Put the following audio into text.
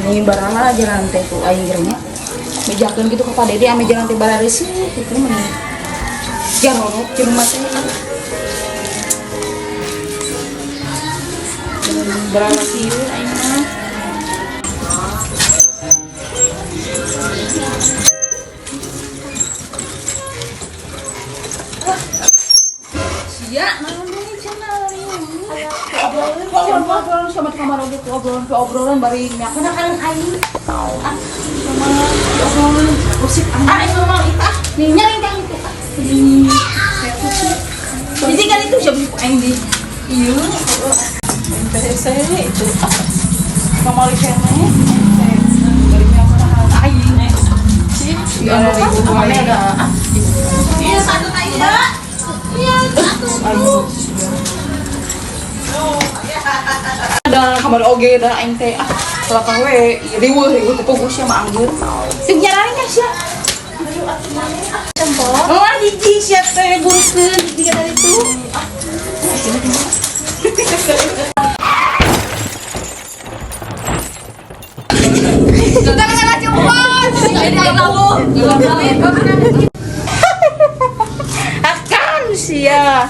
Nih baranglah jalan teh tuh akhirnya mejakeun gitu ka Pak Dede ame jalan teh balareus gitu mah. Jarono di rumah teh. Berapa sih aing mah? Sia, naon deui cenah obrolan sama kamar oge obrolan bari nyakeun kan aing. Obrolan gosip aing mah itah. Nih nyari kang itu. Jadi kan itu siapa aing di. Iya. Saya itu kamar kene. Bari nyakeun aing. Iya, ada. Iya, satu aing dah. Iya, satu. Ada kamar oge da aing teh salah kawe riweuh teh pogo sia mah anggur. Sing nyaranin kan sia. Oh, hiji sia teh burkeun tiga dari itu. Jangan cepet. Akan sia.